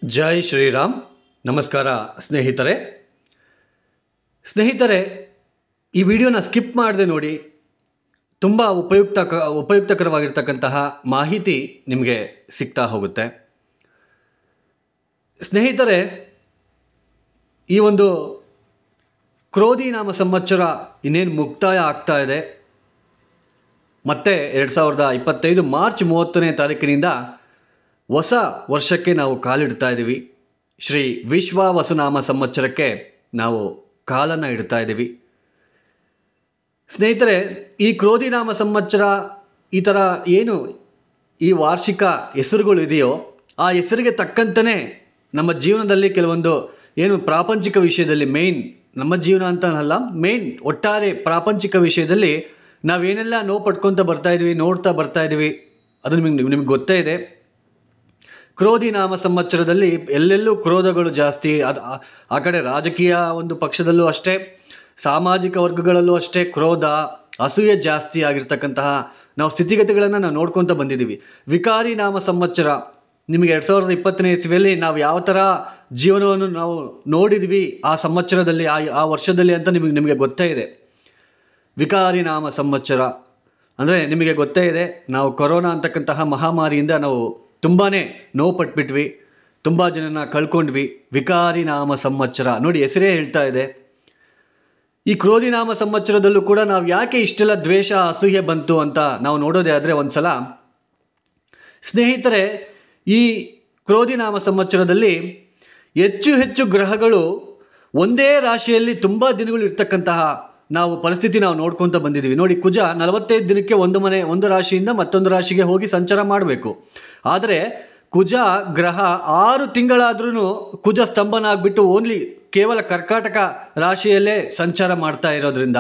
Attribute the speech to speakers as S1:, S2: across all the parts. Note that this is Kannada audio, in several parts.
S1: ಜೈ ಶ್ರೀರಾಮ್. ನಮಸ್ಕಾರ ಸ್ನೇಹಿತರೆ. ಈ ವಿಡಿಯೋನ ಸ್ಕಿಪ್ ಮಾಡದೆ ನೋಡಿ. ತುಂಬ ಉಪಯುಕ್ತಕರವಾಗಿರ್ತಕ್ಕಂತಹ ಮಾಹಿತಿ ನಿಮಗೆ ಸಿಗ್ತಾ ಹೋಗುತ್ತೆ. ಸ್ನೇಹಿತರೆ, ಈ ಒಂದು ಕ್ರೋಧಿ ನಾಮ ಸಂವತ್ಸರ ಇನ್ನೇನು ಮುಕ್ತಾಯ ಆಗ್ತಾ ಇದೆ. ಮತ್ತೆ 2025 ಮಾರ್ಚ್ 30ನೇ ತಾರೀಕಿನಿಂದ ಹೊಸ ವರ್ಷಕ್ಕೆ ನಾವು ಕಾಲಿಡ್ತಾ ಇದ್ದೀವಿ. ಶ್ರೀ ವಿಶ್ವಾವಸುನಾಮ ಸಂವತ್ಸರಕ್ಕೆ ನಾವು ಕಾಲನ್ನು ಇಡ್ತಾ ಇದ್ದೀವಿ. ಸ್ನೇಹಿತರೆ, ಈ ಕ್ರೋಧಿ ನಾಮ ಸಂವತ್ಸರ ಈ ಥರ ಏನು ಈ ವಾರ್ಷಿಕ ಹೆಸರುಗಳು ಇದೆಯೋ ಆ ಹೆಸರಿಗೆ ತಕ್ಕಂತೆಯೇ ನಮ್ಮ ಜೀವನದಲ್ಲಿ ಕೆಲವೊಂದು ಏನು ಪ್ರಾಪಂಚಿಕ ವಿಷಯದಲ್ಲಿ ನಮ್ಮ ಜೀವನ ಅಂತ ಅಲ್ಲ, ಒಟ್ಟಾರೆ ಪ್ರಾಪಂಚಿಕ ವಿಷಯದಲ್ಲಿ ನಾವೇನೆಲ್ಲ ನೋವು ಪಡ್ಕೊತ ಬರ್ತಾಯಿದ್ವಿ, ನೋಡ್ತಾ ಬರ್ತಾಯಿದ್ವಿ, ಅದು ನಿಮಗೆ ಗೊತ್ತೇ ಇದೆ. ಕ್ರೋಧಿ ನಾಮ ಸಂವತ್ಸರದಲ್ಲಿ ಎಲ್ಲೆಲ್ಲೂ ಕ್ರೋಧಗಳು ಜಾಸ್ತಿ. ಆ ಕಡೆ ರಾಜಕೀಯ ಒಂದು ಪಕ್ಷದಲ್ಲೂ ಅಷ್ಟೇ, ಸಾಮಾಜಿಕ ವರ್ಗಗಳಲ್ಲೂ ಅಷ್ಟೇ ಕ್ರೋಧ, ಅಸೂಯೆ ಜಾಸ್ತಿ ಆಗಿರ್ತಕ್ಕಂತಹ ನಾವು ಸ್ಥಿತಿಗತಿಗಳನ್ನು ನಾವು ನೋಡ್ಕೊತ ಬಂದಿದ್ದೀವಿ. ವಿಕಾರಿ ನಾಮ ಸಂವತ್ಸರ ನಿಮಗೆ 2020ನೇ ಇಸ್ವಿಯಲ್ಲಿ ನಾವು ಯಾವ ಥರ ಜೀವನವನ್ನು ನಾವು ನೋಡಿದ್ವಿ ಆ ಸಂವತ್ಸರದಲ್ಲಿ, ಆ ವರ್ಷದಲ್ಲಿ ಅಂತ ನಿಮಗೆ ಗೊತ್ತೇ ಇದೆ. ವಿಕಾರಿ ನಾಮ ಸಂವತ್ಸರ ಅಂದರೆ ನಿಮಗೆ ಗೊತ್ತೇ ಇದೆ, ನಾವು ಕೊರೋನಾ ಅಂತಕ್ಕಂತಹ ಮಹಾಮಾರಿಯಿಂದ ನಾವು ತುಂಬಾ ನೋವು ಪಟ್ಬಿಟ್ವಿ, ತುಂಬ ಜನನ ಕಳ್ಕೊಂಡ್ವಿ. ವಿಕಾರಿ ನಾಮ ಸಂವತ್ಸರ ನೋಡಿ, ಹೆಸರೇ ಹೇಳ್ತಾ ಇದೆ. ಈ ಕ್ರೋಧಿ ನಾಮ ಸಂವತ್ಸರದಲ್ಲೂ ಕೂಡ ನಾವು ಯಾಕೆ ಇಷ್ಟೆಲ್ಲ ದ್ವೇಷ, ಅಸೂಯೆ ಬಂತು ಅಂತ ನಾವು ನೋಡೋದೇ ಆದರೆ ಒಂದ್ಸಲ ಸ್ನೇಹಿತರೆ, ಈ ಕ್ರೋಧಿ ನಾಮ ಸಂವತ್ಸರದಲ್ಲಿ ಹೆಚ್ಚು ಗ್ರಹಗಳು ಒಂದೇ ರಾಶಿಯಲ್ಲಿ ತುಂಬ ದಿನಗಳು ಇರ್ತಕ್ಕಂತಹ ಪರಿಸ್ಥಿತಿ ನಾವು ನೋಡ್ಕೊತ ಬಂದಿದ್ದೀವಿ. ನೋಡಿ, ಕುಜ 45 ದಿನಕ್ಕೆ ಒಂದು ರಾಶಿಯಿಂದ ಮತ್ತೊಂದು ರಾಶಿಗೆ ಹೋಗಿ ಸಂಚಾರ ಮಾಡಬೇಕು. ಆದರೆ ಕುಜ ಗ್ರಹ 6 ತಿಂಗಳಾದ್ರೂ ಕುಜ ಸ್ತಂಭನಾಗ್ಬಿಟ್ಟು ಕೇವಲ ಕರ್ಕಾಟಕ ರಾಶಿಯಲ್ಲೇ ಸಂಚಾರ ಮಾಡ್ತಾ ಇರೋದ್ರಿಂದ,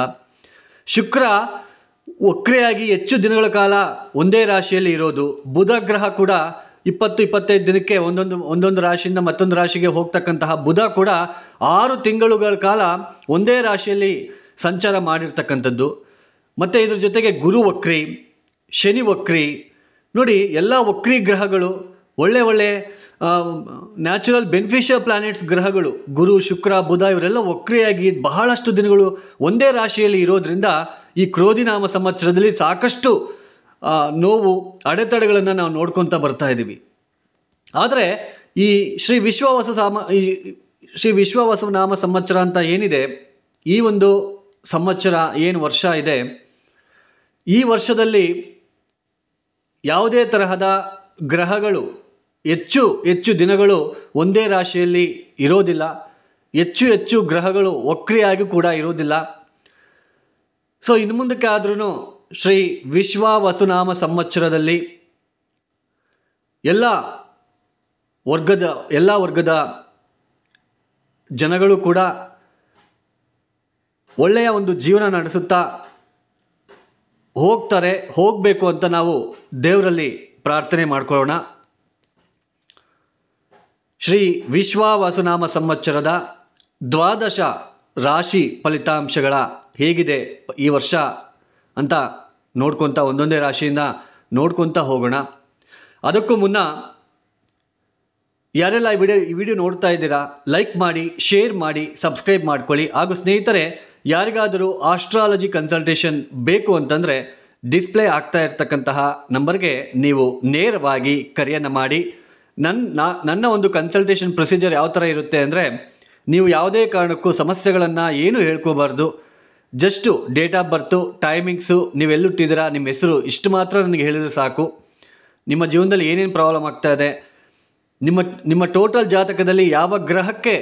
S1: ಶುಕ್ರ ವಕ್ರೆಯಾಗಿ ಹೆಚ್ಚು ದಿನಗಳ ಕಾಲ ಒಂದೇ ರಾಶಿಯಲ್ಲಿ ಇರೋದು, ಬುಧ ಗ್ರಹ ಕೂಡ 20-25 ದಿನಕ್ಕೆ ಒಂದೊಂದು ರಾಶಿಯಿಂದ ಮತ್ತೊಂದು ರಾಶಿಗೆ ಹೋಗ್ತಕ್ಕಂತಹ ಬುಧ ಕೂಡ 6 ತಿಂಗಳುಗಳ ಕಾಲ ಒಂದೇ ರಾಶಿಯಲ್ಲಿ ಸಂಚಾರ ಮಾಡಿರ್ತಕ್ಕಂಥದ್ದು. ಮತ್ತು ಇದ್ರ ಜೊತೆಗೆ ಗುರು ವಕ್ರಿ, ಶನಿ ವಕ್ರಿ. ನೋಡಿ, ಎಲ್ಲ ವಕ್ರಿ ಗ್ರಹಗಳು ಒಳ್ಳೆ ನ್ಯಾಚುರಲ್ ಬೆನಿಫಿಷಿಯಲ್ ಪ್ಲಾನೆಟ್ಸ್ ಗ್ರಹಗಳು, ಗುರು, ಶುಕ್ರ, ಬುಧ ಇವರೆಲ್ಲ ವಕ್ರಿಯಾಗಿ ಬಹಳಷ್ಟು ದಿನಗಳು ಒಂದೇ ರಾಶಿಯಲ್ಲಿ ಇರೋದ್ರಿಂದ ಈ ಕ್ರೋಧಿ ನಾಮ ಸಂವತ್ಸರದಲ್ಲಿ ಸಾಕಷ್ಟು ನೋವು, ಅಡೆತಡೆಗಳನ್ನು ನಾವು ನೋಡ್ಕೊತ ಬರ್ತಾ ಇದ್ದೀವಿ. ಆದರೆ ಈ ಶ್ರೀ ವಿಶ್ವಾವಸು ನಾಮ ಸಂವತ್ಸರ ಅಂತ ಏನಿದೆ, ಈ ಒಂದು ಸಂವತ್ಸರ ಏನು ವರ್ಷ ಇದೆ, ಈ ವರ್ಷದಲ್ಲಿ ಯಾವುದೇ ತರಹದ ಗ್ರಹಗಳು ಹೆಚ್ಚು ದಿನಗಳು ಒಂದೇ ರಾಶಿಯಲ್ಲಿ ಇರೋದಿಲ್ಲ. ಹೆಚ್ಚು ಗ್ರಹಗಳು ವಕ್ರಿಯಾಗಿ ಕೂಡ ಇರೋದಿಲ್ಲ. ಸೊ ಇನ್ನು ಮುಂದಕ್ಕೆ ಆದ್ರೂ ಶ್ರೀ ವಿಶ್ವಾವಸುನಾಮ ಸಂವತ್ಸರದಲ್ಲಿ ಎಲ್ಲ ವರ್ಗದ ಜನಗಳು ಕೂಡ ಒಳ್ಳೆಯ ಒಂದು ಜೀವನ ನಡೆಸುತ್ತಾ ಹೋಗಬೇಕು ಅಂತ ನಾವು ದೇವರಲ್ಲಿ ಪ್ರಾರ್ಥನೆ ಮಾಡ್ಕೊಳ್ಳೋಣ. ಶ್ರೀ ವಿಶ್ವಾವಸುನಾಮ ಸಂವತ್ಸರದ 12 ರಾಶಿ ಫಲಿತಾಂಶಗಳ ಹೇಗಿದೆ ಈ ವರ್ಷ ಅಂತ ನೋಡ್ಕೊತ ಒಂದೊಂದೇ ರಾಶಿಯಿಂದ ನೋಡ್ಕೊತ ಹೋಗೋಣ. ಅದಕ್ಕೂ ಮುನ್ನ ಯಾರೆಲ್ಲ ಈ ವಿಡಿಯೋ ನೋಡ್ತಾ ಇದ್ದೀರಾ, ಲೈಕ್ ಮಾಡಿ, ಶೇರ್ ಮಾಡಿ, ಸಬ್ಸ್ಕ್ರೈಬ್ ಮಾಡ್ಕೊಳ್ಳಿ. ಹಾಗೂ ಸ್ನೇಹಿತರೆ, ಯಾರಿಗಾದರೂ ಆಸ್ಟ್ರಾಲಜಿ ಕನ್ಸಲ್ಟೇಷನ್ ಬೇಕು ಅಂತಂದರೆ ಡಿಸ್ಪ್ಲೇ ಆಗ್ತಾ ಇರ್ತಕ್ಕಂತಹ ನಂಬರ್ಗೆ ನೀವು ನೇರವಾಗಿ ಕರೆಯನ್ನು ಮಾಡಿ. ನನ್ನ ಒಂದು ಕನ್ಸಲ್ಟೇಷನ್ ಪ್ರೊಸೀಜರ್ ಯಾವ ಥರ ಇರುತ್ತೆ ಅಂದರೆ, ನೀವು ಯಾವುದೇ ಕಾರಣಕ್ಕೂ ಸಮಸ್ಯೆಗಳನ್ನು ಏನೂ ಹೇಳ್ಕೋಬಾರ್ದು. Just date of birth, timings, ನೀವೆಲ್ಲುಟ್ಟಿದ್ದೀರಾ, ನಿಮ್ಮ ಹೆಸರು ಇಷ್ಟು ಮಾತ್ರ ನನಗೆ ಹೇಳಿದರೆ ಸಾಕು. ನಿಮ್ಮ ಜೀವನದಲ್ಲಿ ಏನೇನು ಪ್ರಾಬ್ಲಮ್ ಆಗ್ತಾ ಇದೆ, ನಿಮ್ಮ ಟೋಟಲ್ ಜಾತಕದಲ್ಲಿ ಯಾವ ಗ್ರಹಕ್ಕೆ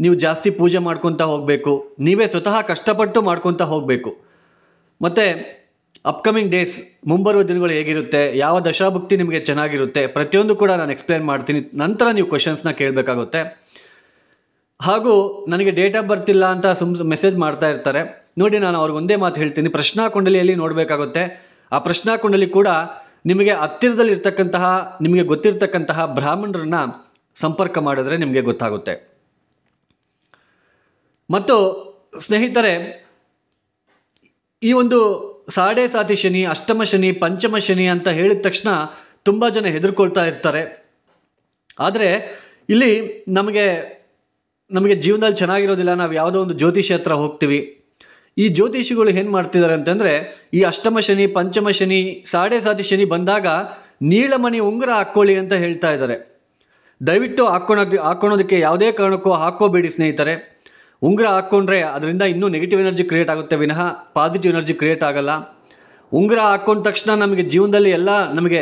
S1: ನೀವು ಜಾಸ್ತಿ ಪೂಜೆ ಮಾಡ್ಕೊತ ಹೋಗಬೇಕು, ನೀವೇ ಸ್ವತಃ ಕಷ್ಟಪಟ್ಟು ಮಾಡ್ಕೊತ ಹೋಗಬೇಕು. ಮತ್ತು ಅಪ್ಕಮಿಂಗ್ ಡೇಸ್, ಮುಂಬರುವ ದಿನಗಳು ಹೇಗಿರುತ್ತೆ, ಯಾವ ದಶಾಭುಕ್ತಿ ನಿಮಗೆ ಚೆನ್ನಾಗಿರುತ್ತೆ, ಪ್ರತಿಯೊಂದು ಕೂಡ ನಾನು ಎಕ್ಸ್ಪ್ಲೇನ್ ಮಾಡ್ತೀನಿ. ನಂತರ ನೀವು ಕ್ವಶನ್ಸ್ನ ಕೇಳಬೇಕಾಗುತ್ತೆ. ಹಾಗೂ ನನಗೆ ಡೇಟ್ ಆಫ್ ಬರ್ತ್ ಇಲ್ಲ ಅಂತ ಮೆಸೇಜ್ ಮಾಡ್ತಾ ಇರ್ತಾರೆ. ನೋಡಿ, ನಾನು ಅವ್ರಿಗೆ ಒಂದೇ ಮಾತು ಹೇಳ್ತೀನಿ, ಪ್ರಶ್ನಾಕುಂಡಲಿಯಲ್ಲಿ ನೋಡಬೇಕಾಗುತ್ತೆ. ಆ ಪ್ರಶ್ನಾಕುಂಡಲಿ ಕೂಡ ನಿಮಗೆ ಹತ್ತಿರದಲ್ಲಿರ್ತಕ್ಕಂತಹ, ನಿಮಗೆ ಗೊತ್ತಿರ್ತಕ್ಕಂತಹ ಬ್ರಾಹ್ಮಣರನ್ನು ಸಂಪರ್ಕ ಮಾಡಿದ್ರೆ ನಿಮಗೆ ಗೊತ್ತಾಗುತ್ತೆ. ಮತ್ತು ಸ್ನೇಹಿತರೆ, ಈ ಒಂದು ಸಾಡೆ ಸಾತಿ ಶನಿ, ಅಷ್ಟಮ ಶನಿ, ಪಂಚಮ ಶನಿ ಅಂತ ಹೇಳಿದ ತಕ್ಷಣ ತುಂಬ ಜನ ಹೆದರ್ಕೊಳ್ತಾ ಇರ್ತಾರೆ. ಆದರೆ ಇಲ್ಲಿ ನಮಗೆ ನಮಗೆ ಜೀವನದಲ್ಲಿ ಚೆನ್ನಾಗಿರೋದಿಲ್ಲ, ನಾವು ಯಾವುದೋ ಒಂದು ಜ್ಯೋತಿಷಿ ಹತ್ರ ಹೋಗ್ತೀವಿ. ಈ ಜ್ಯೋತಿಷಿಗಳು ಏನು ಮಾಡ್ತಿದ್ದಾರೆ ಅಂತಂದರೆ, ಈ ಅಷ್ಟಮ ಶನಿ, ಪಂಚಮ ಶನಿ, ಸಾಡೆ ಸಾತಿ ಶನಿ ಬಂದಾಗ ನೀಲಮಣಿ ಉಂಗುರ ಹಾಕ್ಕೊಳ್ಳಿ ಅಂತ ಹೇಳ್ತಾ ಇದ್ದಾರೆ. ದಯವಿಟ್ಟು ಹಾಕ್ಕೊಳೋದಕ್ಕೆ ಯಾವುದೇ ಕಾರಣಕ್ಕೂ ಹಾಕ್ಕೋಬೇಡಿ ಸ್ನೇಹಿತರೆ. ಉಂಗುರ ಹಾಕ್ಕೊಂಡ್ರೆ ಅದರಿಂದ ಇನ್ನೂ ನೆಗೆಟಿವ್ ಎನರ್ಜಿ ಕ್ರಿಯೇಟ್ ಆಗುತ್ತೆ ವಿನಃ ಪಾಸಿಟಿವ್ ಎನರ್ಜಿ ಕ್ರಿಯೇಟ್ ಆಗಲ್ಲ. ಉಂಗುರ ಹಾಕ್ಕೊಂಡ ತಕ್ಷಣ ನಮಗೆ ಜೀವನದಲ್ಲಿ ಎಲ್ಲ ನಮಗೆ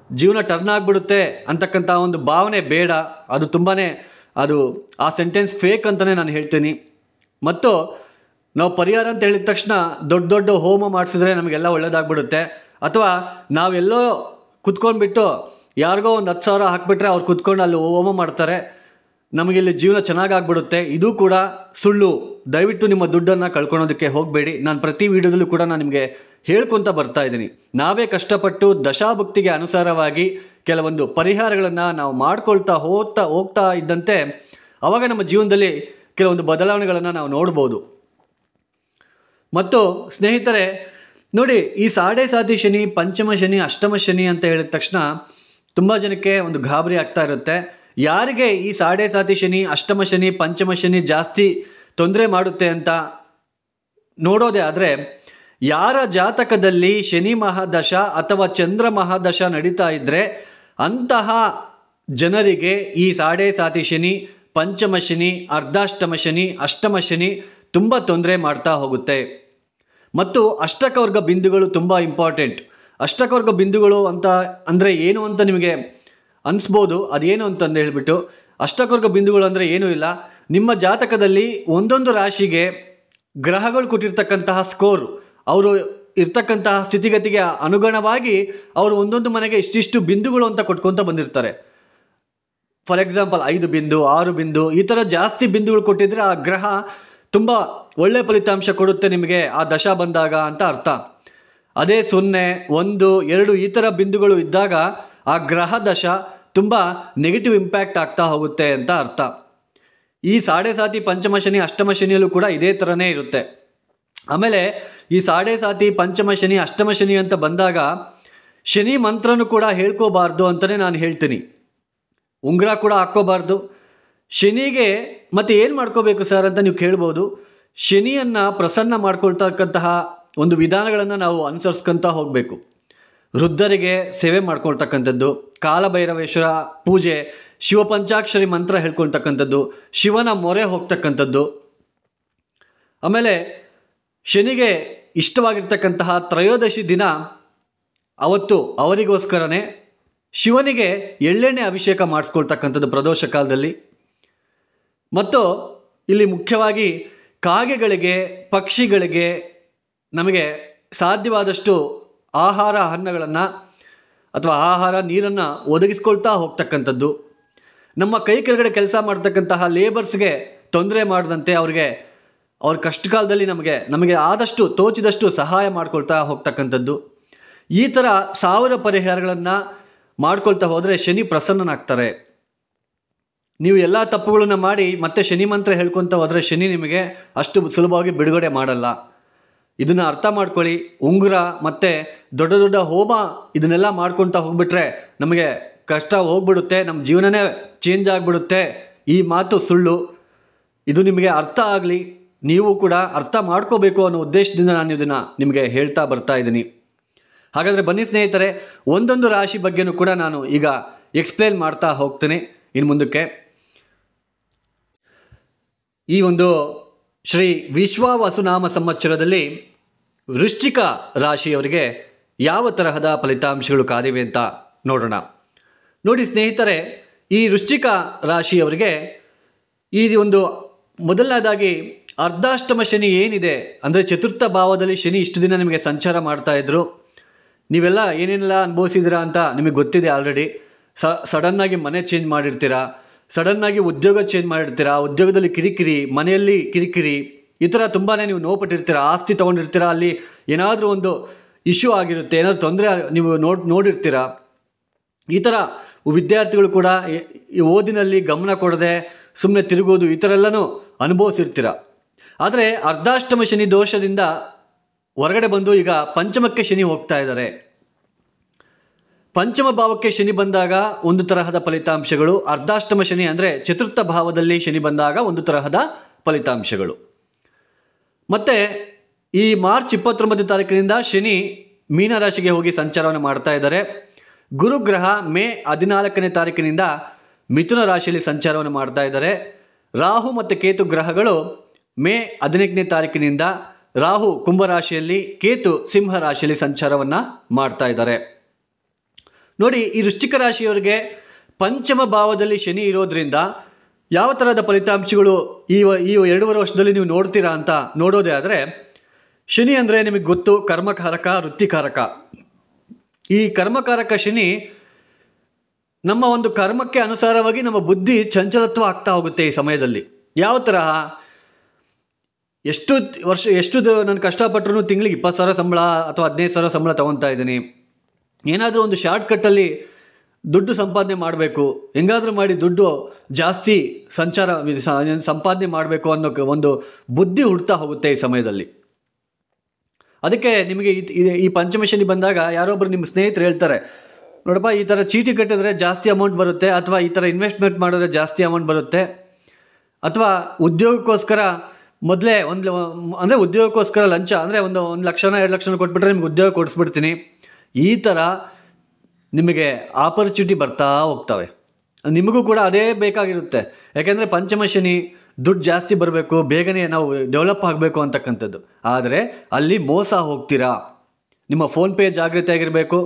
S1: ಜೀವನ ಟರ್ನ್ ಆಗಿಬಿಡುತ್ತೆ ಅಂತಕ್ಕಂಥ ಒಂದು ಭಾವನೆ ಬೇಡ. ಅದು ತುಂಬಾ ಅದು ಆ ಸೆಂಟೆನ್ಸ್ ಫೇಕ್ ಅಂತಲೇ ನಾನು ಹೇಳ್ತೀನಿ. ಮತ್ತು ನಾವು ಪರಿಹಾರ ಅಂತ ಹೇಳಿದ ತಕ್ಷಣ ದೊಡ್ಡ ದೊಡ್ಡ ಹೋಮ ಮಾಡಿಸಿದ್ರೆ ನಮಗೆಲ್ಲ ಒಳ್ಳೇದಾಗ್ಬಿಡುತ್ತೆ. ಅಥವಾ ನಾವೆಲ್ಲೋ ಕುತ್ಕೊಂಡ್ಬಿಟ್ಟು ಯಾರಿಗೋ ಒಂದು 10,000 ಹಾಕಿಬಿಟ್ರೆ ಅವ್ರು ಕುತ್ಕೊಂಡು ಅಲ್ಲಿ ಹೋಮ ಮಾಡ್ತಾರೆ, ನಮಗಿಲ್ಲಿ ಜೀವನ ಚೆನ್ನಾಗಾಗ್ಬಿಡುತ್ತೆ. ಇದು ಕೂಡ ಸುಳ್ಳು. ದಯವಿಟ್ಟು ನಿಮ್ಮ ದುಡ್ಡನ್ನು ಕಳ್ಕೊಳೋದಕ್ಕೆ ಹೋಗಬೇಡಿ. ನಾನು ಪ್ರತಿ ವಿಡಿಯೋದಲ್ಲೂ ಕೂಡ ನಾನು ನಿಮಗೆ ಹೇಳ್ಕೊತ ಬರ್ತಾ ಇದ್ದೀನಿ. ನಾವೇ ಕಷ್ಟಪಟ್ಟು ದಶಾಭುಕ್ತಿಗೆ ಅನುಸಾರವಾಗಿ ಕೆಲವೊಂದು ಪರಿಹಾರಗಳನ್ನು ನಾವು ಮಾಡ್ಕೊಳ್ತಾ ಹೋಗ್ತಾ ಇದ್ದಂತೆ ಆವಾಗ ನಮ್ಮ ಜೀವನದಲ್ಲಿ ಕೆಲವೊಂದು ಬದಲಾವಣೆಗಳನ್ನು ನಾವು ನೋಡ್ಬೋದು. ಮತ್ತು ಸ್ನೇಹಿತರೆ ನೋಡಿ, ಈ ಸಾಡೆ ಸಾತಿ ಶನಿ, ಪಂಚಮ ಶನಿ, ಅಷ್ಟಮ ಶನಿ ಅಂತ ಹೇಳಿದ ತಕ್ಷಣ ತುಂಬ ಜನಕ್ಕೆ ಒಂದು ಗಾಬರಿ ಆಗ್ತಾ ಇರುತ್ತೆ. ಯಾರಿಗೆ ಈ ಸಾಡೆ ಸಾತಿ ಶನಿ, ಅಷ್ಟಮ ಶನಿ, ಪಂಚಮ ಶನಿ ಜಾಸ್ತಿ ತೊಂದರೆ ಮಾಡುತ್ತೆ ಅಂತ ನೋಡೋದೇ ಆದರೆ, ಯಾರ ಜಾತಕದಲ್ಲಿ ಶನಿ ಮಹಾದಶ ಅಥವಾ ಚಂದ್ರ ಮಹಾದಶ ನಡೀತಾ ಇದ್ದರೆ ಅಂತಹ ಜನರಿಗೆ ಈ ಸಾಡೆ ಸಾತಿ ಶನಿ, ಪಂಚಮ ಶನಿ, ಅರ್ಧಾಷ್ಟಮ ಶನಿ, ಅಷ್ಟಮ ಶನಿ ತುಂಬ ತೊಂದರೆ ಮಾಡ್ತಾ ಹೋಗುತ್ತೆ. ಮತ್ತು ಅಷ್ಟಕವರ್ಗ ಬಿಂದುಗಳು ತುಂಬ ಇಂಪಾರ್ಟೆಂಟ್. ಅಷ್ಟಕವರ್ಗ ಬಿಂದುಗಳು ಅಂತ ಅಂದರೆ ಏನು ಅಂತ ನಿಮಗೆ ಅನಿಸ್ಬೋದು. ಅದೇನು ಅಂತಂದು ಹೇಳಿಬಿಟ್ಟು, ಅಷ್ಟಕವರ್ಗ ಬಿಂದುಗಳು ಅಂದರೆ ಏನೂ ಇಲ್ಲ. ನಿಮ್ಮ ಜಾತಕದಲ್ಲಿ ಒಂದೊಂದು ರಾಶಿಗೆ ಗ್ರಹಗಳು ಕೊಟ್ಟಿರ್ತಕ್ಕಂತಹ ಸ್ಕೋರ್, ಅವರು ಇರ್ತಕ್ಕಂತಹ ಸ್ಥಿತಿಗತಿಗೆ ಅನುಗುಣವಾಗಿ ಅವರು ಒಂದೊಂದು ಮನೆಗೆ ಇಷ್ಟಿಷ್ಟು ಬಿಂದುಗಳು ಅಂತ ಕೊಟ್ಕೊತ ಬಂದಿರ್ತಾರೆ. ಫಾರ್ ಎಕ್ಸಾಂಪಲ್ 5 ಬಿಂದು, 6 ಬಿಂದು, ಈ ಥರ ಜಾಸ್ತಿ ಬಿಂದುಗಳು ಕೊಟ್ಟಿದ್ರೆ ಆ ಗ್ರಹ ತುಂಬ ಒಳ್ಳೆಯ ಫಲಿತಾಂಶ ಕೊಡುತ್ತೆ ನಿಮಗೆ ಆ ದಶ ಬಂದಾಗ ಅಂತ ಅರ್ಥ. ಅದೇ 0, 1, 2 ಈ ಥರ ಬಿಂದುಗಳು ಇದ್ದಾಗ ಆ ಗ್ರಹ ದಶ ತುಂಬ ನೆಗೆಟಿವ್ ಇಂಪ್ಯಾಕ್ಟ್ ಆಗ್ತಾ ಹೋಗುತ್ತೆ ಅಂತ ಅರ್ಥ. ಈ ಸಾಡೆ ಸಾತಿ ಪಂಚಮ ಶನಿ, ಅಷ್ಟಮ ಶನಿಯಲ್ಲೂ ಕೂಡ ಇದೇ ಥರನೇ ಇರುತ್ತೆ. ಆಮೇಲೆ ಈ ಸಾಡೆ ಸಾತಿ ಪಂಚಮ ಶನಿ, ಅಷ್ಟಮ ಶನಿ ಅಂತ ಬಂದಾಗ ಶನಿ ಮಂತ್ರನೂ ಕೂಡ ಹೇಳ್ಕೋಬಾರ್ದು ಅಂತಲೇ ನಾನು ಹೇಳ್ತೀನಿ. ಉಂಗುರ ಕೂಡ ಹಾಕ್ಕೋಬಾರ್ದು. ಶನಿಗೆ ಮತ್ತು ಏನು ಮಾಡ್ಕೋಬೇಕು ಸರ್ ಅಂತ ನೀವು ಕೇಳ್ಬೋದು. ಶನಿಯನ್ನು ಪ್ರಸನ್ನ ಮಾಡ್ಕೊಳ್ತಕ್ಕಂತಹ ಒಂದು ವಿಧಾನಗಳನ್ನು ನಾವು ಅನುಸರಿಸ್ಕೊತಾ ಹೋಗಬೇಕು. ವೃದ್ಧರಿಗೆ ಸೇವೆ ಮಾಡ್ಕೊಳ್ತಕ್ಕಂಥದ್ದು, ಕಾಲಭೈರವೇಶ್ವರ ಪೂಜೆ, ಶಿವಪಂಚಾಕ್ಷರಿ ಮಂತ್ರ ಹೇಳ್ಕೊಳ್ತಕ್ಕಂಥದ್ದು, ಶಿವನ ಮೊರೆ ಹೋಗ್ತಕ್ಕಂಥದ್ದು. ಆಮೇಲೆ ಶನಿಗೆ ಇಷ್ಟವಾಗಿರ್ತಕ್ಕಂತಹ ತ್ರಯೋದಶಿ ದಿನ ಅವತ್ತು ಅವರಿಗೋಸ್ಕರನೇ ಶಿವನಿಗೆ ಎಳ್ಳೆಣ್ಣೆ ಅಭಿಷೇಕ ಮಾಡಿಸ್ಕೊಳ್ತಕ್ಕಂಥದ್ದು ಪ್ರದೋಷ ಕಾಲದಲ್ಲಿ. ಮತ್ತು ಇಲ್ಲಿ ಮುಖ್ಯವಾಗಿ ಕಾಗೆಗಳಿಗೆ, ಪಕ್ಷಿಗಳಿಗೆ ನಮಗೆ ಸಾಧ್ಯವಾದಷ್ಟು ಆಹಾರ ಅನ್ನಗಳನ್ನು ಅಥವಾ ಆಹಾರ ನೀರನ್ನು ಒದಗಿಸ್ಕೊಳ್ತಾ ಹೋಗ್ತಕ್ಕಂಥದ್ದು. ನಮ್ಮ ಕೈ ಕೆಳಗಡೆ ಕೆಲಸ ಮಾಡ್ತಕ್ಕಂತಹ ಲೇಬರ್ಸ್ಗೆ ತೊಂದರೆ ಮಾಡದಂತೆ ಅವ್ರ ಕಷ್ಟ ಕಾಲದಲ್ಲಿ ನಮಗೆ ಆದಷ್ಟು ತೋಚಿದಷ್ಟು ಸಹಾಯ ಮಾಡ್ಕೊಳ್ತಾ ಹೋಗ್ತಕ್ಕಂಥದ್ದು. ಈ ಥರ 1000 ಪರಿಹಾರಗಳನ್ನು ಮಾಡ್ಕೊಳ್ತಾ ಹೋದರೆ ಶನಿ ಪ್ರಸನ್ನನಾಗ್ತಾರೆ. ನೀವು ಎಲ್ಲ ತಪ್ಪುಗಳನ್ನು ಮಾಡಿ ಮತ್ತೆ ಶನಿ ಮಂತ್ರ ಹೇಳ್ಕೊತ ಹೋದರೆ ಶನಿ ನಿಮಗೆ ಅಷ್ಟು ಸುಲಭವಾಗಿ ಬಿಡುಗಡೆ ಮಾಡಲ್ಲ. ಇದನ್ನು ಅರ್ಥ ಮಾಡ್ಕೊಳ್ಳಿ. ಉಂಗುರ ಮತ್ತು ದೊಡ್ಡ ದೊಡ್ಡ ಹೋಮ ಇದನ್ನೆಲ್ಲ ಮಾಡ್ಕೊತಾ ಹೋಗ್ಬಿಟ್ರೆ ನಮಗೆ ಕಷ್ಟ ಹೋಗ್ಬಿಡುತ್ತೆ, ನಮ್ಮ ಜೀವನನೇ ಚೇಂಜ್ ಆಗಿಬಿಡುತ್ತೆ. ಈ ಮಾತು ಸುಳ್ಳು. ಇದು ನಿಮಗೆ ಅರ್ಥ ಆಗಲಿ, ನೀವು ಕೂಡ ಅರ್ಥ ಮಾಡ್ಕೋಬೇಕು ಅನ್ನೋ ಉದ್ದೇಶದಿಂದ ನಾನು ಇದನ್ನು ನಿಮಗೆ ಹೇಳ್ತಾ ಬರ್ತಾ ಇದ್ದೀನಿ. ಹಾಗಾದರೆ ಬನ್ನಿ ಸ್ನೇಹಿತರೆ, ಒಂದೊಂದು ರಾಶಿ ಬಗ್ಗೆನೂ ಕೂಡ ನಾನು ಈಗ ಎಕ್ಸ್ಪ್ಲೇನ್ ಮಾಡ್ತಾ ಹೋಗ್ತೀನಿ ಇನ್ನು ಮುಂದಕ್ಕೆ. ಈ ಒಂದು ಶ್ರೀ ವಿಶ್ವಾವಸುನಾಮ ಸಂವತ್ಸರದಲ್ಲಿ ವೃಶ್ಚಿಕ ರಾಶಿಯವರಿಗೆ ಯಾವ ತರಹದ ಫಲಿತಾಂಶಗಳು ಕಾದಿವೆ ಅಂತ ನೋಡೋಣ. ನೋಡಿ ಸ್ನೇಹಿತರೆ, ಈ ವೃಶ್ಚಿಕ ರಾಶಿಯವರಿಗೆ ಈ ಒಂದು ಮೊದಲನೇದಾಗಿ ಅರ್ಧಾಷ್ಟಮ ಶನಿ ಏನಿದೆ ಅಂದರೆ ಚತುರ್ಥ ಭಾವದಲ್ಲಿ ಶನಿ ಇಷ್ಟು ದಿನ ನಿಮಗೆ ಸಂಚಾರ ಮಾಡ್ತಾಯಿದ್ರು. ನೀವೆಲ್ಲ ಏನೇನೆಲ್ಲ ಅನುಭವಿಸಿದ್ದೀರಾ ಅಂತ ನಿಮಗೆ ಗೊತ್ತಿದೆ ಆಲ್ರೆಡಿ. ಸಡನ್ನಾಗಿ ಮನೆ ಚೇಂಜ್ ಮಾಡಿರ್ತೀರಾ, ಸಡನ್ನಾಗಿ ಉದ್ಯೋಗ ಚೇಂಜ್ ಮಾಡಿರ್ತೀರಾ, ಉದ್ಯೋಗದಲ್ಲಿ ಕಿರಿಕಿರಿ, ಮನೆಯಲ್ಲಿ ಕಿರಿಕಿರಿ, ಈ ಥರ ತುಂಬಾ ನೀವು ನೋವುಪಟ್ಟಿರ್ತೀರ. ಆಸ್ತಿ ತೊಗೊಂಡಿರ್ತೀರ, ಅಲ್ಲಿ ಏನಾದರೂ ಒಂದು ಇಶ್ಯೂ ಆಗಿರುತ್ತೆ, ಏನಾದರೂ ತೊಂದರೆ ನೀವು ನೋಡಿರ್ತೀರ. ಈ ಥರ ವಿದ್ಯಾರ್ಥಿಗಳು ಕೂಡ ಈ ಓದಿನಲ್ಲಿ ಗಮನ ಕೊಡದೆ ಸುಮ್ಮನೆ ತಿರುಗೋದು, ಈ ಥರ ಎಲ್ಲನೂ ಅನುಭವಿಸಿರ್ತೀರ. ಆದರೆ ಅರ್ಧಾಷ್ಟಮ ಶನಿ ದೋಷದಿಂದ ಹೊರಗಡೆ ಬಂದು ಈಗ ಪಂಚಮಕ್ಕೆ ಶನಿ ಹೋಗ್ತಾ ಇದ್ದಾರೆ. ಪಂಚಮ ಭಾವಕ್ಕೆ ಶನಿ ಬಂದಾಗ ಒಂದು ತರಹದ ಫಲಿತಾಂಶಗಳು, ಅರ್ಧಾಷ್ಟಮ ಶನಿ ಅಂದರೆ ಚತುರ್ಥ ಭಾವದಲ್ಲಿ ಶನಿ ಬಂದಾಗ ಒಂದು ತರಹದ ಫಲಿತಾಂಶಗಳು. ಮತ್ತು ಈ ಮಾರ್ಚ್ 29 ತಾರೀಕಿನಿಂದ ಶನಿ ಮೀನರಾಶಿಗೆ ಹೋಗಿ ಸಂಚಾರವನ್ನು ಮಾಡ್ತಾ ಇದ್ದಾರೆ. ಗುರುಗ್ರಹ ಮೇ 14ನೇ ತಾರೀಕಿನಿಂದ ಮಿಥುನ ರಾಶಿಯಲ್ಲಿ ಸಂಚಾರವನ್ನು ಮಾಡ್ತಾ ಇದ್ದಾರೆ. ರಾಹು ಮತ್ತು ಕೇತು ಗ್ರಹಗಳು ಮೇ 15ನೇ ತಾರೀಕಿನಿಂದ ರಾಹು ಕುಂಭರಾಶಿಯಲ್ಲಿ, ಕೇತು ಸಿಂಹ ರಾಶಿಯಲ್ಲಿ ಸಂಚಾರವನ್ನು ಮಾಡ್ತಾ ಇದ್ದಾರೆ. ನೋಡಿ, ಈ ವೃಶ್ಚಿಕ ರಾಶಿಯವರಿಗೆ ಪಂಚಮ ಭಾವದಲ್ಲಿ ಶನಿ ಇರೋದ್ರಿಂದ ಯಾವ ಥರದ ಫಲಿತಾಂಶಗಳು ಈ 2.5 ವರ್ಷದಲ್ಲಿ ನೀವು ನೋಡ್ತೀರಾ ಅಂತ ನೋಡೋದೇ ಆದರೆ, ಶನಿ ಅಂದರೆ ನಿಮಗೆ ಗೊತ್ತು, ಕರ್ಮಕಾರಕ, ವೃತ್ತಿಕಾರಕ. ಈ ಕರ್ಮಕಾರಕ ಶನಿ ನಮ್ಮ ಒಂದು ಕರ್ಮಕ್ಕೆ ಅನುಸಾರವಾಗಿ ನಮ್ಮ ಬುದ್ಧಿ ಚಂಚಲತ್ವ ಆಗ್ತಾ ಹೋಗುತ್ತೆ. ಈ ಸಮಯದಲ್ಲಿ ಯಾವ ತರಹ, ಎಷ್ಟು ನಾನು ಕಷ್ಟಪಟ್ಟರು ತಿಂಗಳಿಗೆ 20,000 ಸಂಬಳ ಅಥವಾ 15,000 ಸಂಬಳ ತೊಗೊತಾ ಇದ್ದೀನಿ, ಏನಾದರೂ ಒಂದು ಶಾರ್ಟ್ಕಟ್ಟಲ್ಲಿ ದುಡ್ಡು ಸಂಪಾದನೆ ಮಾಡಬೇಕು, ಹೆಂಗಾದರೂ ಮಾಡಿ ದುಡ್ಡು ಜಾಸ್ತಿ ಸಂಪಾದನೆ ಮಾಡಬೇಕು ಅನ್ನೋ ಒಂದು ಬುದ್ಧಿ ಹುಡ್ತಾ ಹೋಗುತ್ತೆ ಈ ಸಮಯದಲ್ಲಿ. ಅದಕ್ಕೆ ನಿಮಗೆ ಈ ಪಂಚಮ ಶನಿ ಬಂದಾಗ ಯಾರೊಬ್ಬರು ನಿಮ್ಮ ಸ್ನೇಹಿತರು ಹೇಳ್ತಾರೆ, ನೋಡಪ್ಪ ಈ ಥರ ಚೀಟಿ ಕಟ್ಟಿದ್ರೆ ಜಾಸ್ತಿ ಅಮೌಂಟ್ ಬರುತ್ತೆ, ಅಥವಾ ಈ ಥರ ಇನ್ವೆಸ್ಟ್ಮೆಂಟ್ ಮಾಡಿದ್ರೆ ಜಾಸ್ತಿ ಅಮೌಂಟ್ ಬರುತ್ತೆ, ಅಥವಾ ಉದ್ಯೋಗಕ್ಕೋಸ್ಕರ ಮೊದಲೇ ಉದ್ಯೋಗಕ್ಕೋಸ್ಕರ ಲಂಚ ಅಂದರೆ ಒಂದು 1 ಲಕ್ಷನ 2 ಲಕ್ಷನ ಕೊಟ್ಬಿಟ್ರೆ ನಿಮ್ಗೆ ಉದ್ಯೋಗ ಕೊಡಿಸ್ಬಿಡ್ತೀನಿ. ಈ ಥರ ನಿಮಗೆ ಆಪರ್ಚುನಿಟಿ ಬರ್ತಾ ಹೋಗ್ತವೆ. ನಿಮಗೂ ಕೂಡ ಅದೇ ಬೇಕಾಗಿರುತ್ತೆ. ಯಾಕೆಂದರೆ ಪಂಚಮ ಶನಿ ದುಡ್ಡು ಜಾಸ್ತಿ ಬರಬೇಕು, ಬೇಗನೆ ನಾವು ಡೆವಲಪ್ ಆಗಬೇಕು ಅಂತಕ್ಕಂಥದ್ದು. ಆದರೆ ಅಲ್ಲಿ ಮೋಸ ಹೋಗ್ತೀರಾ. ನಿಮ್ಮ ಫೋನ್ಪೇ ಜಾಗೃತಿಯಾಗಿರಬೇಕು,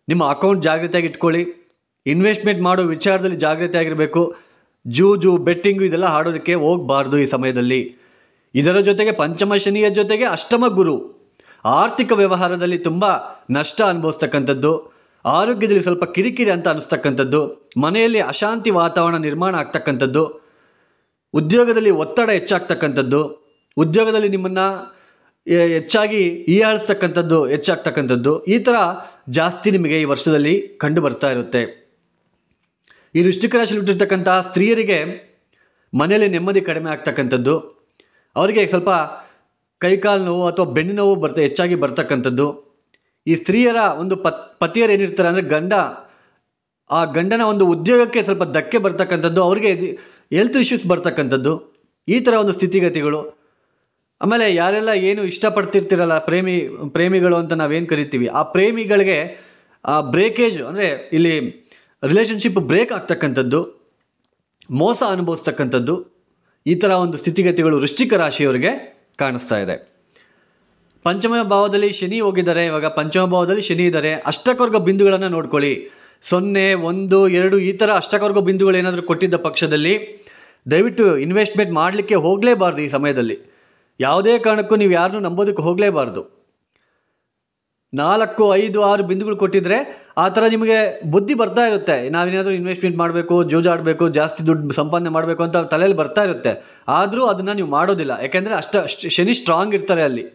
S1: ನಿಮ್ಮ ಅಕೌಂಟ್ ಜಾಗೃತಿಯಾಗಿ ಇಟ್ಕೊಳ್ಳಿ, ಇನ್ವೆಸ್ಟ್ಮೆಂಟ್ ಮಾಡೋ ವಿಚಾರದಲ್ಲಿ ಜಾಗೃತಿಯಾಗಿರಬೇಕು. ಜೂಜು ಬೆಟ್ಟಿಂಗು ಇದೆಲ್ಲ ಆಡೋದಕ್ಕೆ ಹೋಗಬಾರ್ದು ಈ ಸಮಯದಲ್ಲಿ. ಇದರ ಜೊತೆಗೆ ಪಂಚಮ ಶನಿಯ ಜೊತೆಗೆ ಅಷ್ಟಮ ಗುರು ಆರ್ಥಿಕ ವ್ಯವಹಾರದಲ್ಲಿ ತುಂಬ ನಷ್ಟ ಅನುಭವಿಸ್ತಕ್ಕಂಥದ್ದು, ಆರೋಗ್ಯದಲ್ಲಿ ಸ್ವಲ್ಪ ಕಿರಿಕಿರಿ ಅಂತ ಅನಿಸ್ತಕ್ಕಂಥದ್ದು, ಮನೆಯಲ್ಲಿ ಅಶಾಂತಿ ವಾತಾವರಣ ನಿರ್ಮಾಣ ಆಗ್ತಕ್ಕಂಥದ್ದು, ಉದ್ಯೋಗದಲ್ಲಿ ಒತ್ತಡ ಹೆಚ್ಚಾಗ್ತಕ್ಕಂಥದ್ದು, ಉದ್ಯೋಗದಲ್ಲಿ ನಿಮ್ಮನ್ನು ಹೆಚ್ಚಾಗಿ ಹೀಯಾಳಿಸ್ತಕ್ಕಂಥದ್ದು ಹೆಚ್ಚಾಗ್ತಕ್ಕಂಥದ್ದು, ಈ ಥರ ಜಾಸ್ತಿ ನಿಮಗೆ ಈ ವರ್ಷದಲ್ಲಿ ಕಂಡು ಬರ್ತಾ ಇರುತ್ತೆ. ಈ ವೃಶ್ಚಿಕ ರಾಶಿಯಲ್ಲಿ ಹುಟ್ಟಿರ್ತಕ್ಕಂತಹ ಸ್ತ್ರೀಯರಿಗೆ ಮನೆಯಲ್ಲಿ ನೆಮ್ಮದಿ ಕಡಿಮೆ ಆಗ್ತಕ್ಕಂಥದ್ದು, ಅವರಿಗೆ ಸ್ವಲ್ಪ ಕೈಕಾಲು ನೋವು ಅಥವಾ ಬೆನ್ನು ನೋವು ಹೆಚ್ಚಾಗಿ ಬರ್ತಕ್ಕಂಥದ್ದು. ಈ ಸ್ತ್ರೀಯರ ಒಂದು ಪತಿಯರು ಏನಿರ್ತಾರೆ ಅಂದರೆ ಆ ಗಂಡನ ಒಂದು ಉದ್ಯೋಗಕ್ಕೆ ಸ್ವಲ್ಪ ಧಕ್ಕೆ ಬರ್ತಕ್ಕಂಥದ್ದು, ಅವರಿಗೆ ಹೆಲ್ತ್ ಇಶ್ಯೂಸ್ ಬರ್ತಕ್ಕಂಥದ್ದು, ಈ ಥರ ಒಂದು ಸ್ಥಿತಿಗತಿಗಳು. ಆಮೇಲೆ ಯಾರೆಲ್ಲ ಏನು ಇಷ್ಟಪಡ್ತಿರ್ತಿರಲ್ಲ, ಪ್ರೇಮಿಗಳು ಅಂತ ನಾವೇನು ಕರಿತೀವಿ, ಆ ಪ್ರೇಮಿಗಳಿಗೆ ಬ್ರೇಕೇಜ್ ಅಂದರೆ ಇಲ್ಲಿ ರಿಲೇಷನ್ಶಿಪ್ ಬ್ರೇಕ್ ಆಗ್ತಕ್ಕಂಥದ್ದು, ಮೋಸ ಅನುಭವಿಸ್ತಕ್ಕಂಥದ್ದು, ಈ ಥರ ಒಂದು ಸ್ಥಿತಿಗತಿಗಳು ವೃಶ್ಚಿಕ ರಾಶಿಯವರಿಗೆ ಕಾಣಿಸ್ತಾ ಇದೆ. ಪಂಚಮ ಭಾವದಲ್ಲಿ ಶನಿ ಹೋಗಿದ್ದಾರೆ. ಇವಾಗ ಪಂಚಮ ಭಾವದಲ್ಲಿ ಶನಿ ಇದ್ದಾರೆ. ಅಷ್ಟಕವರ್ಗ ಬಿಂದುಗಳನ್ನು ನೋಡ್ಕೊಳ್ಳಿ. 0, 1, 2 ಈ ಥರ ಅಷ್ಟಕವರ್ಗ ಬಿಂದುಗಳು ಏನಾದರೂ ಕೊಟ್ಟಿದ್ದ ಪಕ್ಷದಲ್ಲಿ ದಯವಿಟ್ಟು ಇನ್ವೆಸ್ಟ್ಮೆಂಟ್ ಮಾಡಲಿಕ್ಕೆ ಹೋಗಲೇಬಾರ್ದು. ಈ ಸಮಯದಲ್ಲಿ ಯಾವುದೇ ಕಾರಣಕ್ಕೂ ನೀವು ಯಾರನ್ನೂ ನಂಬೋದಕ್ಕೆ ಹೋಗಲೇಬಾರ್ದು. 4, 5, 6 ಬಿಂದುಗಳು ಕೊಟ್ಟಿದ್ರೆ ಆ ಥರ ನಿಮಗೆ ಬುದ್ಧಿ ಬರ್ತಾ ಇರುತ್ತೆ. ನಾವೇನಾದರೂ ಇನ್ವೆಸ್ಟ್ಮೆಂಟ್ ಮಾಡಬೇಕು, ಜೂಜಾಡಬೇಕು, ಜಾಸ್ತಿ ದುಡ್ಡು ಸಂಪಾದನೆ ಮಾಡಬೇಕು ಅಂತ ತಲೆಯಲ್ಲಿ ಬರ್ತಾ ಇರುತ್ತೆ. ಆದರೂ ಅದನ್ನು ನೀವು ಮಾಡೋದಿಲ್ಲ. ಯಾಕೆಂದರೆ ಶನಿ ಸ್ಟ್ರಾಂಗ್ ಇರ್ತಾರೆ ಅಲ್ಲಿ.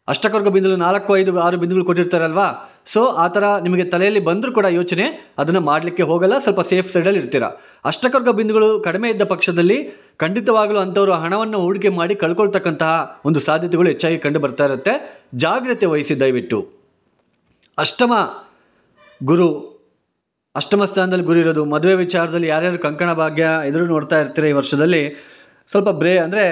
S1: ಅಷ್ಟಕವರ್ಗ ಬಿಂದುಗಳು 4, 5, 6 ಬಿಂದುಗಳು ಕೊಟ್ಟಿರ್ತಾರಲ್ವಾ. ಸೊ ಆ ಥರ ನಿಮಗೆ ತಲೆಯಲ್ಲಿ ಬಂದರೂ ಕೂಡ ಯೋಚನೆ ಅದನ್ನು ಮಾಡಲಿಕ್ಕೆ ಹೋಗಲ್ಲ, ಸ್ವಲ್ಪ ಸೇಫ್ ಸೈಡಲ್ಲಿ ಇರ್ತೀರ. ಅಷ್ಟಕವರ್ಗ ಬಿಂದುಗಳು ಕಡಿಮೆ ಇದ್ದ ಪಕ್ಷದಲ್ಲಿ ಖಂಡಿತವಾಗಲೂ ಅಂಥವರು ಹಣವನ್ನು ಹೂಡಿಕೆ ಮಾಡಿ ಕಳ್ಕೊಳ್ತಕ್ಕಂತಹ ಒಂದು ಸಾಧ್ಯತೆಗಳು ಹೆಚ್ಚಾಗಿ ಕಂಡು ಬರ್ತಾ ಇರುತ್ತೆ. ಜಾಗ್ರತೆ ವಹಿಸಿ ದಯವಿಟ್ಟು. ಅಷ್ಟಮ ಸ್ಥಾನದಲ್ಲಿ ಗುರು ಇರೋದು. ಮದುವೆ ವಿಚಾರದಲ್ಲಿ ಯಾರ್ಯಾರು ಕಂಕಣ ಭಾಗ್ಯ ಎದುರು ನೋಡ್ತಾ ಇರ್ತೀರ ಈ ವರ್ಷದಲ್ಲಿ, ಸ್ವಲ್ಪ ಅಂದರೆ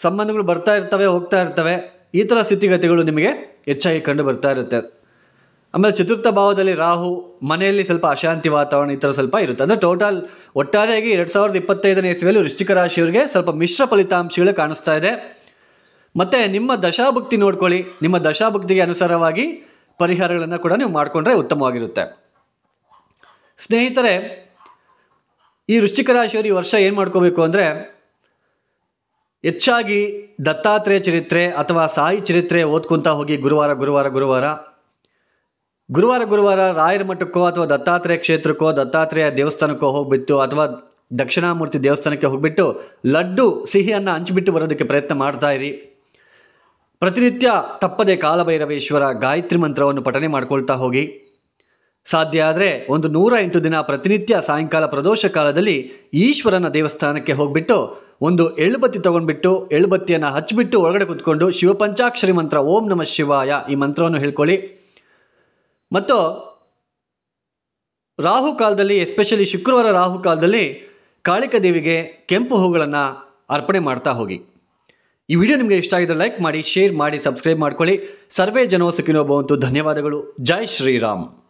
S1: ಸಂಬಂಧಗಳು ಬರ್ತಾ ಇರ್ತವೆ, ಹೋಗ್ತಾ ಇರ್ತವೆ. ಈ ಥರ ಸ್ಥಿತಿಗತಿಗಳು ನಿಮಗೆ ಹೆಚ್ಚಾಗಿ ಕಂಡು ಬರ್ತಾ ಇರುತ್ತೆ. ಆಮೇಲೆ ಚತುರ್ಥ ಭಾವದಲ್ಲಿ ರಾಹು, ಮನೆಯಲ್ಲಿ ಸ್ವಲ್ಪ ಅಶಾಂತಿ ವಾತಾವರಣ ಈ ಥರ ಸ್ವಲ್ಪ ಇರುತ್ತೆ. ಅಂದರೆ ಒಟ್ಟಾರೆಯಾಗಿ 2025ನೇ ಇಸ್ವಿಯಲ್ಲಿ ವೃಶ್ಚಿಕ ರಾಶಿಯವರಿಗೆ ಸ್ವಲ್ಪ ಮಿಶ್ರ ಫಲಿತಾಂಶಗಳು ಕಾಣಿಸ್ತಾ ಇದೆ. ಮತ್ತು ನಿಮ್ಮ ದಶಾಭುಕ್ತಿ ನೋಡ್ಕೊಳ್ಳಿ. ನಿಮ್ಮ ದಶಾಭುಕ್ತಿಗೆ ಅನುಸಾರವಾಗಿ ಪರಿಹಾರಗಳನ್ನು ಕೂಡ ನೀವು ಮಾಡಿಕೊಂಡ್ರೆ ಉತ್ತಮವಾಗಿರುತ್ತೆ. ಸ್ನೇಹಿತರೆ, ಈ ವೃಶ್ಚಿಕ ರಾಶಿಯವರು ಈ ವರ್ಷ ಏನು ಮಾಡ್ಕೋಬೇಕು ಅಂದರೆ, ಹೆಚ್ಚಾಗಿ ದತ್ತಾತ್ರೇಯ ಚರಿತ್ರೆ ಅಥವಾ ಸಾಯಿ ಚರಿತ್ರೆ ಓದ್ಕೊತಾ ಹೋಗಿ ಗುರುವಾರ ರಾಯರ ಮಠಕ್ಕೋ ಅಥವಾ ದತ್ತಾತ್ರೇಯ ಕ್ಷೇತ್ರಕ್ಕೋ, ದತ್ತಾತ್ರೇಯ ದೇವಸ್ಥಾನಕ್ಕೋ ಹೋಗ್ಬಿಟ್ಟು, ಅಥವಾ ದಕ್ಷಿಣಾಮೂರ್ತಿ ದೇವಸ್ಥಾನಕ್ಕೆ ಹೋಗ್ಬಿಟ್ಟು ಲಡ್ಡು ಸಿಹಿಯನ್ನು ಹಂಚಿಬಿಟ್ಟು ಬರೋದಕ್ಕೆ ಪ್ರಯತ್ನ ಮಾಡ್ತಾ ಇರಿ. ಪ್ರತಿನಿತ್ಯ ತಪ್ಪದೆ ಕಾಲಭೈರವೇಶ್ವರ ಗಾಯತ್ರಿ ಮಂತ್ರವನ್ನು ಪಠನೆ ಮಾಡ್ಕೊಳ್ತಾ ಹೋಗಿ. ಸಾಧ್ಯ ಆದರೆ ಒಂದು 108 ದಿನ ಪ್ರತಿನಿತ್ಯ ಸಾಯಂಕಾಲ ಪ್ರದೋಷ ಕಾಲದಲ್ಲಿ ಈಶ್ವರನ ದೇವಸ್ಥಾನಕ್ಕೆ ಹೋಗ್ಬಿಟ್ಟು ಒಂದು ಎಳ್ಳುಬತ್ತಿ ತೊಗೊಂಡ್ಬಿಟ್ಟು ಎಳ್ಳುಬತ್ತಿಯನ್ನು ಹಚ್ಚಿಬಿಟ್ಟು ಒಳಗಡೆ ಕೂತ್ಕೊಂಡು ಶಿವಪಂಚಾಕ್ಷರಿ ಮಂತ್ರ ಓಂ ನಮಃ ಶಿವಾಯ ಈ ಮಂತ್ರವನ್ನು ಹೇಳ್ಕೊಳ್ಳಿ. ಮತ್ತು ರಾಹು ಕಾಲದಲ್ಲಿ, ಎಸ್ಪೆಷಲಿ ಶುಕ್ರವಾರ ರಾಹು ಕಾಲದಲ್ಲಿ ಕಾಳಿಕಾ ದೇವಿಗೆ ಕೆಂಪು ಹೂಗಳನ್ನು ಅರ್ಪಣೆ ಮಾಡ್ತಾ ಹೋಗಿ. ಈ ವಿಡಿಯೋ ನಿಮಗೆ ಇಷ್ಟ ಆಗಿದ್ರೆ ಲೈಕ್ ಮಾಡಿ, ಶೇರ್ ಮಾಡಿ, ಸಬ್ಸ್ಕ್ರೈಬ್ ಮಾಡ್ಕೊಳ್ಳಿ. ಸರ್ವೇ ಜನೋ ಸುಖಿನೋ ಭವಂತು. ಧನ್ಯವಾದಗಳು. ಜೈ ಶ್ರೀರಾಮ್.